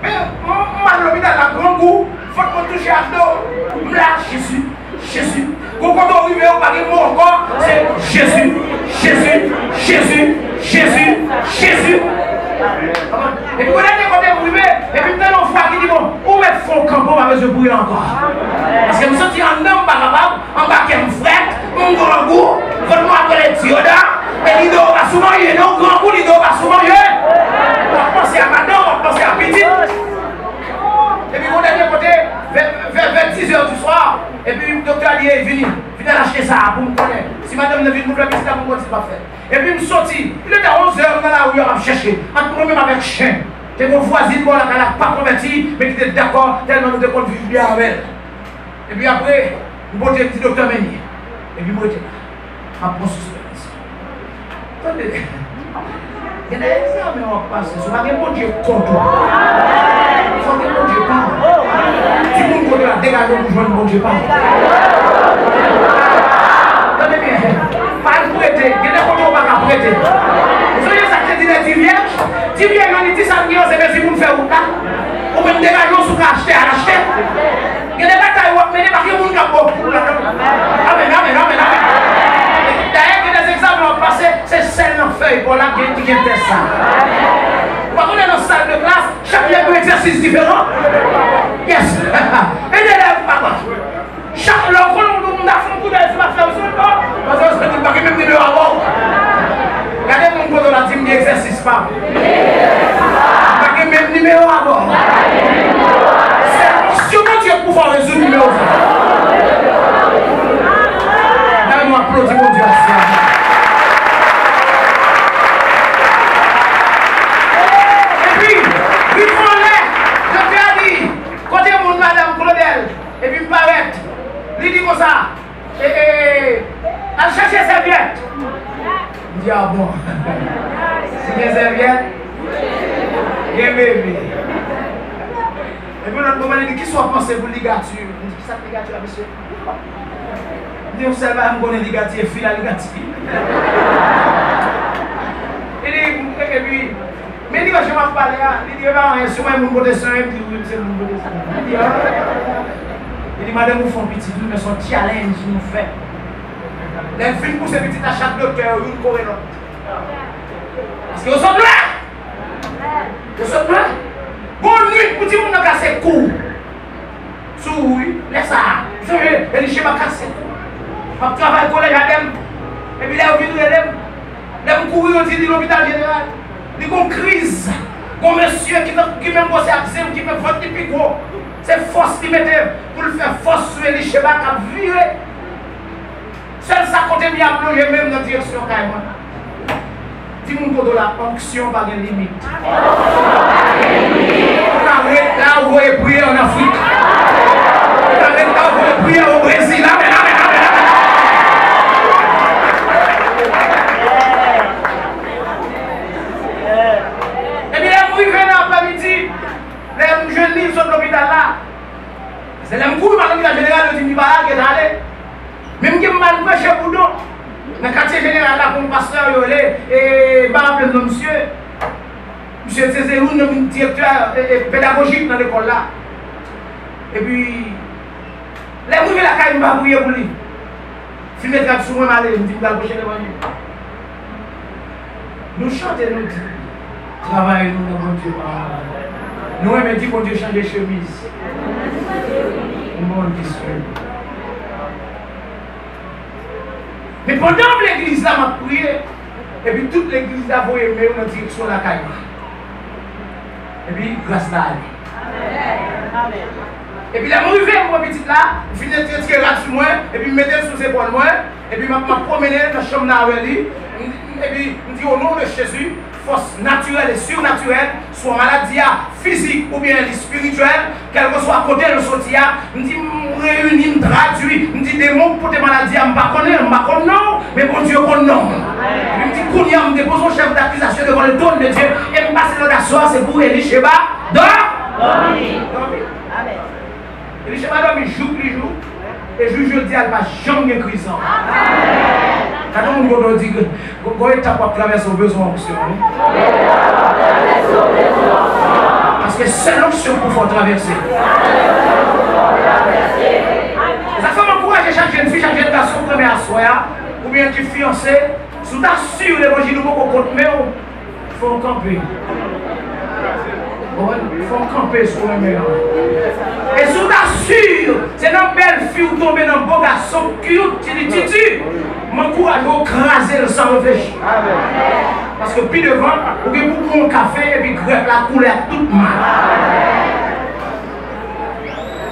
Mais moi, l'hôpital, la grande goût, il faut qu'on touche à dos. Là, Jésus, Jésus. Quand on arrive au paquet mot encore, c'est Jésus, Jésus, Jésus, Jésus, Jésus. Et puis, quand on est arrivé, et puis, quand on voit qui dit bon, où est fond campo, on va se bouiller encore. Parce que je me sens en homme, pas capable, en bas, qui me frette, mon grand goût, votre moi, après les tiodas, et l'idée va souvent y aller, non, grand goût, l'idée va souvent y aller. On va penser à madame, on va penser à petite. Et puis, on est côté, vers 10h du soir, et puis le docteur a dit, venez acheter ça pour me connaître. Si madame ne vient nous faire petite, pour me pas faire. Et puis, je suis sorti, il était à 11h dans la rue, on va chercher. On même avec chien. C'est mon voisine, bon, elle n'a pas converti, mais qui était d'accord, tellement nous devons vivre bien avec elle. Et puis après, je me dis, petit docteur Ménier. Et puis, moi, je dis, ma bon suspense. Attendez. Il y a des examens qui vont passer. Ce n'est pas que mon Dieu contre toi. Il faut que mon Dieu parle. Si vous me connaissez, dégagez pour jouer mon Dieu parle. Attendez bien. Pas de prêter. Il y a des photos qui ne vont pas prêter. Vous savez, ça qui dit des vierges. Si vous avez dit ça, c'est si vous me faites ou pas. Ou même dégager sur acheter à l'acheter. Il y a des batailles où vous menez parce que vous n'avez pas beaucoup. Amen, amen, amen, amen. D'ailleurs, il y a des exemples passés, c'est celle dans feuille pour la qui vient de ça. Quand on est dans la salle de classe, chaque élève a un exercice différent. Yes. Et l'élève, papa. Chaque fois, on a fait un coup d'œil sur la femme, parce que je ne pas même numéro avant. Regardez mon pote la team d'exercice pas. Pas même numéro avant. C'est comment tu es pour faire résoudre le numéro. Nous applaudissons mon Dieu. Et puis, il faut l'air. Je te dis, côté mon madame Claudel, et puis me paraît, il dit comme ça, elle cherche ses serviettes. Je dis, ah bon, c'est mes serviettes, bien bébé. Et puis, notre moment, il dit, qui soit pensé pour ligature? Je dis, qui ça ligature, monsieur? On sait pas me connaître ligature, fil à ligature. Et puis, mais il va je m'en parler, il dit, sur moi, mon côté soin, il dit, c'est mon côté soin. Il dit, madame, vous faites petit, mais son challenge, nous fait. Les filles pour ces petites à chaque docteur, une corée l'autre. Parce que vous êtes là. Vous êtes là. Bonne nuit, pour dire, on a cassé le cou. Sous, oui, laisse ça. Vous savez, elle dit, je vais casser le cou. Je travaille au collège à Dem. Et puis là, on vient de Dem. Dem courir au l'hôpital général. Il y a une crise. Il y a un monsieur qui même bossé à Xem, qui fait vote depuis gros. C'est force qui mettait pour le faire force sur les schémas qui a viré. Seul ça compte bien plonger même dans la direction carrément. Dis-moi que la onction pas de limite. Là où vous voyez prier en Afrique. Là où vous voyez prier au Brésil. Les jeunes livres sont de l'hôpital là. C'est les coups de l'hôpital général de Timibara qui est allé. Même qui m'a mal prêché pour nous. Dans le quartier général là, pour le pasteur, et par exemple, monsieur. Monsieur Cézéroun, le directeur pédagogique dans l'école là. Et puis, les gens qui la caille m'a brouillé pour lui. Filmé traduction, moi, je me dis, je vais approcher devant lui. Nous chantons, nous disons, travaillons nous dans mon Dieu. Nous aimons dire qu'on Dieu change de chemise. Mon Dieu. Mais pendant que l'église là m'a prié, et puis toute l'église là va aimer dans la direction de la caille. Et puis grâce à Amen. Et puis la arrivé mon petit là, je finis de tirer sur moi, et puis je mettais sous ses épaules moi, et puis je me promenais dans la chambre avec lui, et puis je dis au nom de Jésus, force naturelle et surnaturelle, soit maladie physique ou bien spirituelle, quel que soit côté de sortir, je dis réunis, je traduis, je dis des mots pour des maladies, je ne connais pas, non, mais bon Dieu connaît non. Je dis qu'on y a, je dépose un chef d'accusation devant le trône de Dieu, et je passe l'autre soir, c'est pour Élie Sheba, dormir. Amen. Élie Sheba dormir jour plus jour, et je dis, elle va jamais grisant. Quand on dit que quand on est capable de traverser au besoin, que c'est l'onction pour faire traverser. Ça fait m'encourager chaque jeune fille, chaque jeune garçon qui est à soi, ou bien qui est fiancé, si tu t'assures l'évangile ou pas contre mais il faut camper. Il faut camper sur le meilleur. Et si tu t'assures, c'est une belle fille ou tomber dans un beau garçon cute, tu m'encourage à craser le sang réfléchi. Parce que puis devant, vous avez beaucoup de café et puis greffe la couleur toute mal.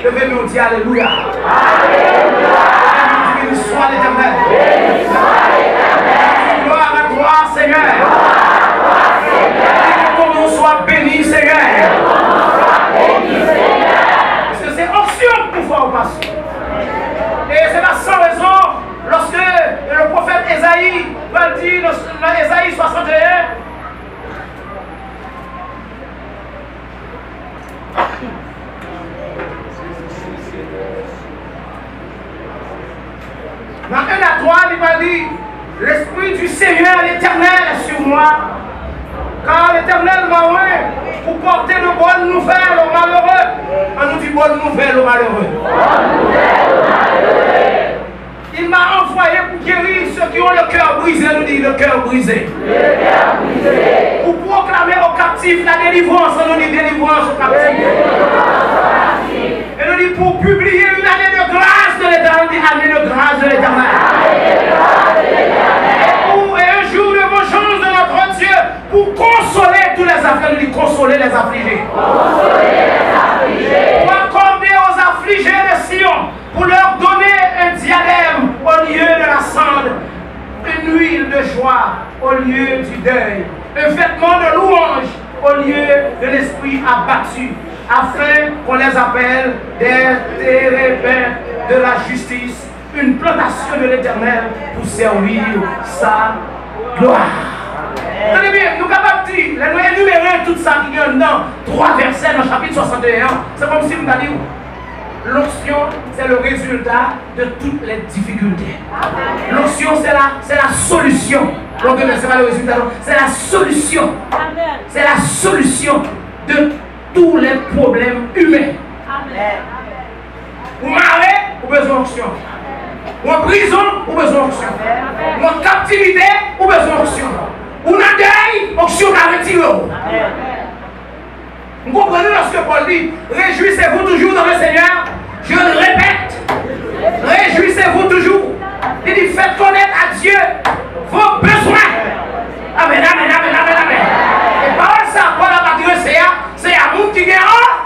Je vais nous dire Alléluia. Alléluia. Béni soit l'Éternel. Béni soit l'Éternel. Gloire à toi, Seigneur. Que ton nom soit béni, Seigneur. Parce que c'est option pour pouvoir passer. Et c'est pas sans raison, lorsque le prophète Ésaïe va dire dans Ésaïe 61, dans 1 à 3, il va dire, l'Esprit du Seigneur l'Éternel est sur moi, car l'Éternel m'a oint pour porter de bonnes nouvelles aux malheureux. On nous dit bonnes nouvelles aux malheureux. Il m'a envoyé pour guérir ceux qui ont le cœur brisé, nous dit le cœur brisé. Pour proclamer aux captifs la délivrance, nous dit délivrance aux captifs. Et nous dit pour publier une année de grâce de l'Éternel, dit année de grâce de l'Éternel. Et un jour de vengeance de notre Dieu pour consoler tous les affligés, nous dit consoler les affligés. Pour accorder aux affligés de Sion, pour leur donner un diadème au lieu de la cendre, une huile de joie au lieu du deuil, un vêtement de louange au lieu de l'esprit abattu, afin qu'on les appelle des térébins de la justice, une plantation de l'Éternel pour servir sa gloire. Tenez bien, nous sommes capables de dire, nous énumérer tout ça qui est dans 3 versets dans le chapitre 61, c'est comme si nous avons dit, l'onction, c'est le résultat de toutes les difficultés. L'onction, c'est la solution. Donc, ce n'est pas le résultat, c'est la solution. C'est la solution de tous les problèmes humains. Ou marée, ou besoin d'onction. Ou en prison, ou besoin d'onction. Ou en captivité, ou besoin d'onction. Ou dans le deuil, onction à retirer. Vous comprenez lorsque Paul dit, réjouissez-vous toujours dans le Seigneur. Je le répète, réjouissez-vous toujours. Il dit, faites connaître à Dieu vos besoins. Amen, amen, amen, amen, amen. Et parole ça, Paul a parti de c'est à vous qui gagne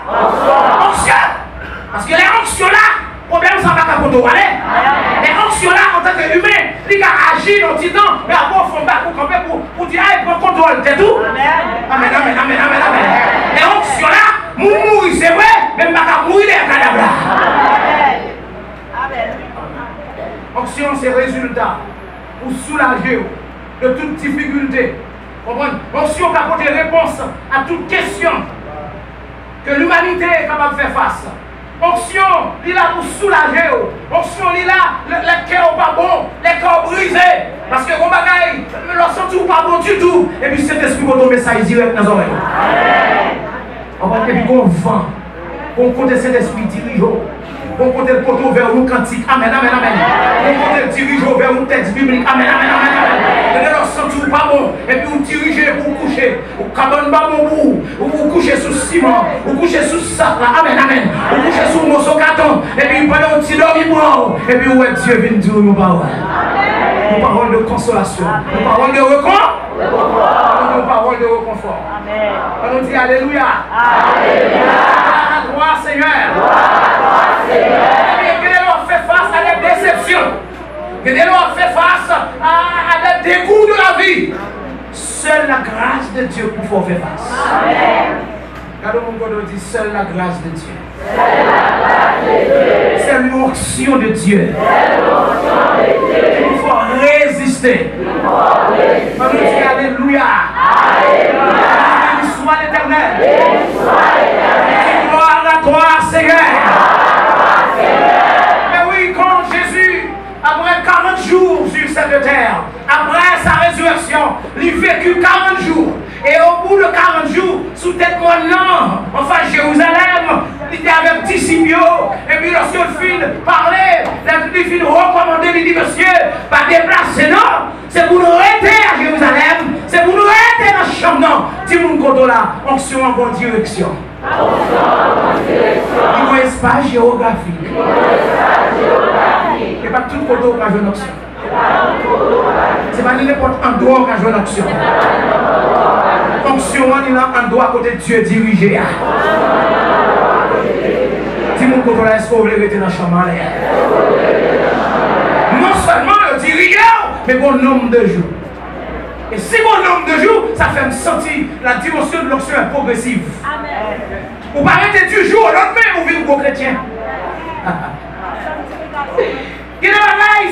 onction. Parce que les onctions là, problème ça va pas pour nous aller. Les onctions là, en tant qu'humain, ils ont agi dans le petit temps, mais après on fait pour camper pour dire, ah, il prend contrôle, c'est tout. Amen, amen, amen, amen, amen. Les onctions là, mourir, c'est vrai, même pas mourir les cadavres. Onction, c'est le résultat pour soulager de toute difficulté. Onction qui apporte réponse à toute question que l'humanité est capable de faire face. Onction, il est là pour soulager. Onction, il est là, les cœurs pas bons, les cœurs brisés. Parce que vos bagailles, ne leur sont pas bon du tout. Et puis cet esprit va tomber ça direct dans les oreilles. Et puis qu'on vend, qu'on compte cet esprit dirigeant. On compte le poteau vers nous cantique. Amen, amen, amen. On compte le dirigeant vers nous texte biblique. Amen, amen, amen, amen. Et de leur sentir pas bon. Et puis vous dirigez pour coucher. Vous cabane pas bon bout. Vous couchez sous ciment. Vous couchez sous sac. Amen, amen. Vous couchez sous morceau carton. Et puis vous prenez un petit dormi pour. Et puis ouais, Dieu vient dire nos paroles. Nos paroles de consolation. Nos paroles de réconfort. Nos paroles de réconfort. Amen. On nous dit Alléluia. Alléluia. Gloire à toi, Seigneur. Que l'on fait face à des déceptions, que l'on fait face à des dégoûts de la vie. Seule la grâce de Dieu pour faire face. Amen. Regardez mon God dit seule la grâce de Dieu. C'est l'onction de Dieu. Il faut résister. On nous dit Alléluia. Béni soit l'Éternel. Gloire à toi, Seigneur. Mais oui, quand Jésus, après 40 jours sur cette terre, après sa résurrection, il vécut 40 jours. Et au bout de 40 jours, sous tête moi non, enfin disciples. Et puis lorsque le film parlait, le film recommandé, il dit, monsieur, pas déplacer, non. C'est pour nous arrêter à Jérusalem. C'est pour nous arrêter dans le champ, non. Si vous nous là, onction en bonne direction. Il y a un espace géographique. Et pas tout côté qui a joué l'onction. Ce n'est pas n'importe un endroit qui a joué l'onction. L'onction, on est là, un endroit côté de Dieu dirigé. Si mon côté là, est-ce que vous voulez rester dans le champ? Non seulement le dirige, mais bon nombre de jours. Et si mon nombre de jours, ça fait me sentir la dimension de l'onction est progressive. Amen. Vous parlez de du jour au lendemain, vous vivez vos chrétiens. Qui est là,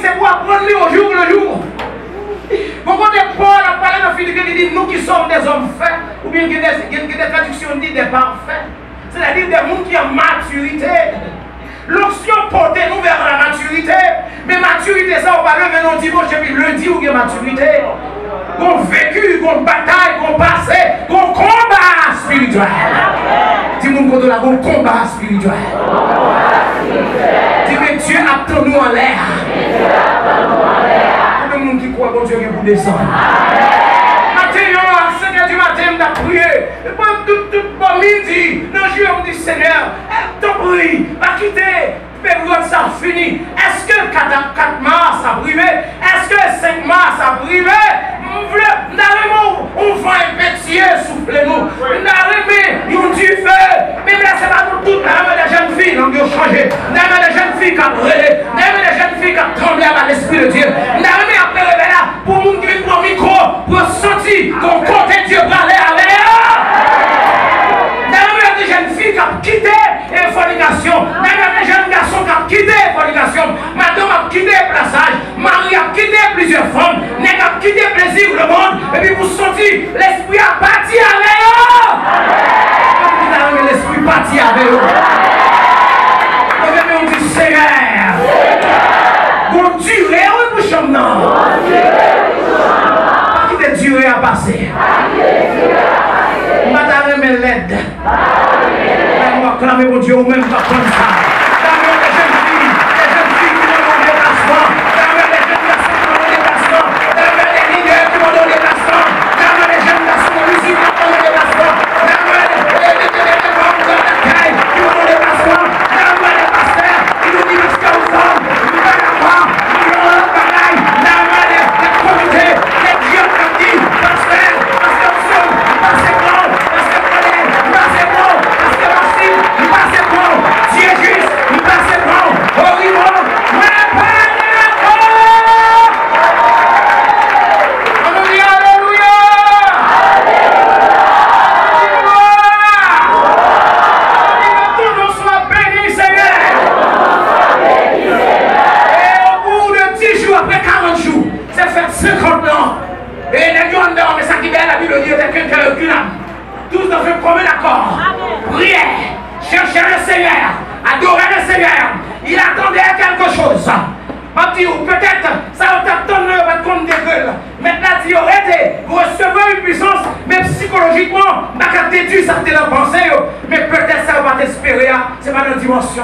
c'est pour apprendre au jour le jour. Pourquoi Paul a parlé dans Philippiens, il dit nous qui sommes des hommes faits, ou bien qu'il y a des traductions qui disent des parfaits, c'est-à-dire des gens qui ont maturité. L'onction porte nous vers la maturité, mais maturité, ça, on va lever nos dimanches et puis lundi où il y a maturité. Qu'on vécu, qu'on bataille, qu'on passé, qu'on combat spirituel. Dis mon côté là, qu'on combat spirituel. Dis mais Dieu attend nous en l'air. Tout le monde qui croit que Dieu vient pour descendre. Matin, à 5h du matin, on a prié. Et puis tout bon midi, dans le jour, on dit Seigneur, t'en prie, va quitter. Période ça fini. Est-ce que 4 mars a privé? Est-ce que 5 mars a privé? On va impétuer, soufflez-nous. On a du feu. Mais là, c'est pas tout. On a des jeunes filles qui ont changé. On a des jeunes filles qui ont brûlé. On a des jeunes filles qui ont tremblé à l'Esprit de Dieu. On a remis après le là pour nous qui viennent pour le micro, pour sentir qu'on compte Dieu parler avec eux. On a des jeunes filles qui ont quitté la fornication. On a des jeunes garçons qui ont quitté la fornication. Madame a quitté le plaçage. Marie a quitté plusieurs femmes. Nèg a quitté le plaisir le monde. Et puis vous sentez l'esprit a parti avec eux. L'esprit parti avec eux. On dit Seigneur. Bon durée, oui, pour chambre non. Pas qui te durée à passer. Madame me l'aide. On va clamer pour Dieu ou même pas comme ça.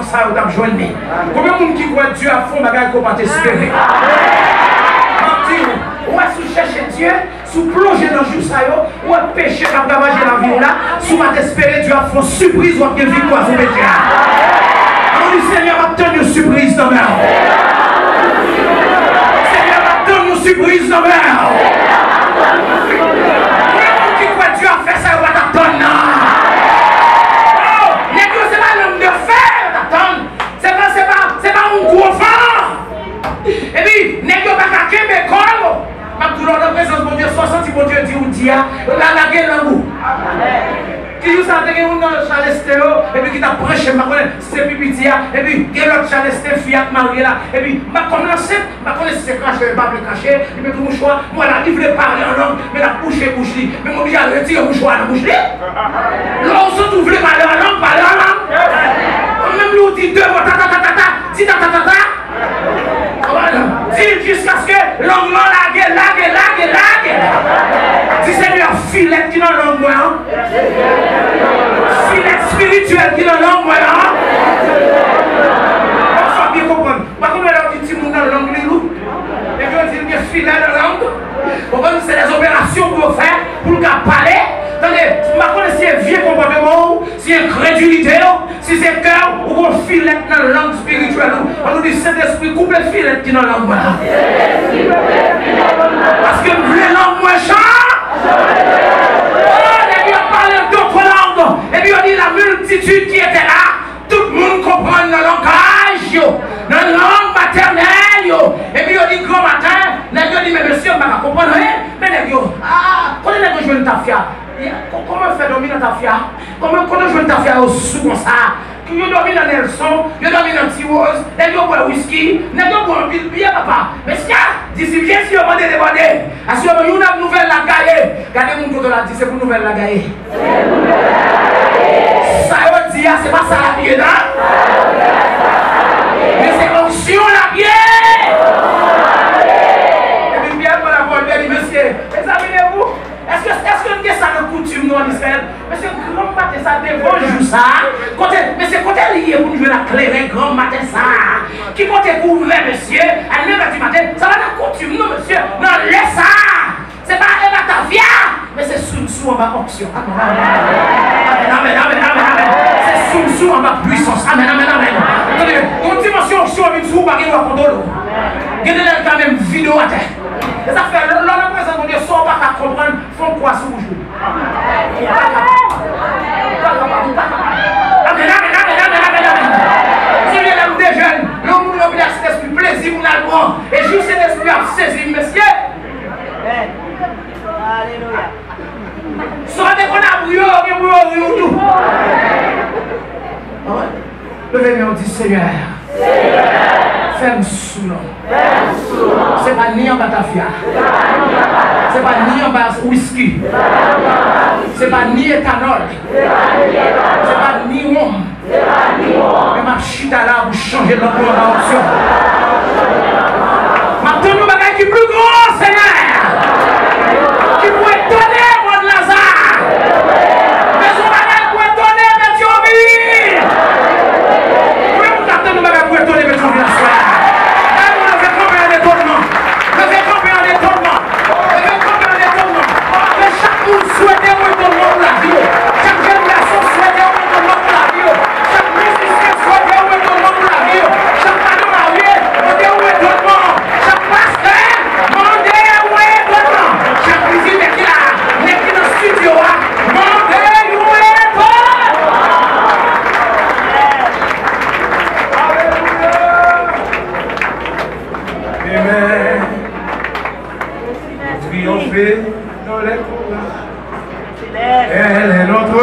Ça vous avez joint. Combien de monde qui croit Dieu à fond, bagage qu'on va t'espérer. Ou est-ce que vous cherchez Dieu, sous plonger dans le jour, ou est péché qui a ravagé la vie là, sous va t'espérer Dieu à fond, surprise ou à quelle victoire vous mettez. Alors le Seigneur va te donner une surprise dans l'air. Seigneur va te donner une surprise dans l'air. Combien de monde qui croit Dieu à faire ça, ou va t'attendre. C'est pas un gros vent. Et puis, n'est-ce pas qu'à mais comme ma douleur de présence, mon Dieu, 60, mon Dieu, dit ou dit, la gueule en vous. Qui vous sentez que vous dans Chalestéo, et puis qui t'a prêché, c'est Pipitia, et puis, il y a l'autre Chalesté, Fiat, marié là, et puis, ma commencé, c'est caché, pas le cacher, et puis, tout mouchoir, moi là, il voulait parler en langue, mais la bouche est bouche, mais mon Dieu, il a retiré le mouchoir dans la bouche. Lorsque vous voulez parler en langue, parlez en langue. Même nous dit deux mots, dis dis jusqu'à ce que l'angle lague. Dis Seigneur, filet qui dans l'angle, filet spirituel qui dans l'angle, filet dans la langue spirituelle. On nous dit Saint-Esprit, coupe le filet qui dans la langue. Parce que les langues moins chant. Et puis on parle d'autres langues. Et puis on dit la multitude qui était là. Tout le monde comprend le langage, dans la langue maternelle. Et puis on dit grand matin, on dit mais monsieur, on va comprendre. Mais quand on joue ta fia, comment faire dormir dans ta fia? Comment jouer ta fia au sous comme ça? Tu dormir dans Nelson, tu dormir dans T-Rose, tu bois whisky, tu bois un pile bien papa. Mais ce qu'il y a, d'ici bien si on va demander, assurément, il y a une nouvelle la gagne. Regardez mon côté là, c'est pour une nouvelle la gagne. Ça veut dire, c'est pas ça la vie, non? Mais c'est l'onction la vie. Et puis bien pour la voix, bien dit, monsieur, examinez-vous. Est-ce que ça de coutume en Israël? Mais c'est grand matin ça devant jour ça. Mais c'est côté lié pour nous jouer la clé, grand matin ça. Qui côté couvert, monsieur, à 9h du matin, ça va de coutume, non, monsieur. Non, laisse ça. C'est pas Eva ta via, mais c'est sous en bas option. Amen, amen, amen, amen. C'est sous en bas puissance. Amen, amen, amen. Attendez, une dimension option avec vous, pas qu'il y a un condolo. Il y a quand même vidéo à terre. Et ça fait, l'on a présent, on ne sort pas à comprendre, font quoi sous vous. Amen, amen, amen, amen, amen, amen. Si vous êtes des jeunes, l'homme nous oublie cet esprit plaisir, vous l'avez bon. Et juste cet esprit a saisi, monsieur. Alléluia. Sortez qu'on a bouillon, tout. Levez-moi, on dit Seigneur. Fais-moi sous l'eau. C'est pas ni en batafia. C'est pas ni en bas whisky. C'est pas ni éthanol. C'est pas ni rhum. Mais ma chita là pour changer notre option. Maintenant, nous avons qui plus grand, Seigneur. Qui pourrait donner mon Lazare. Mais on va pour donner mes Thionville. Oui, nous attendons pour donner mes Thionville la soirée. Souhaitez un étonnement pour la vie. Chaque génération souhaite un étonnement pour la vie. Chaque musicien souhaite un étonnement pour la vie. Chaque femme mariée, demandez un étonnement. Chaque pasteur, demandez un étonnement. Chaque musicien qui est là, qui est dans le studio, demandez un étonnement. Amen. Triompher dans les combats. Elle est notre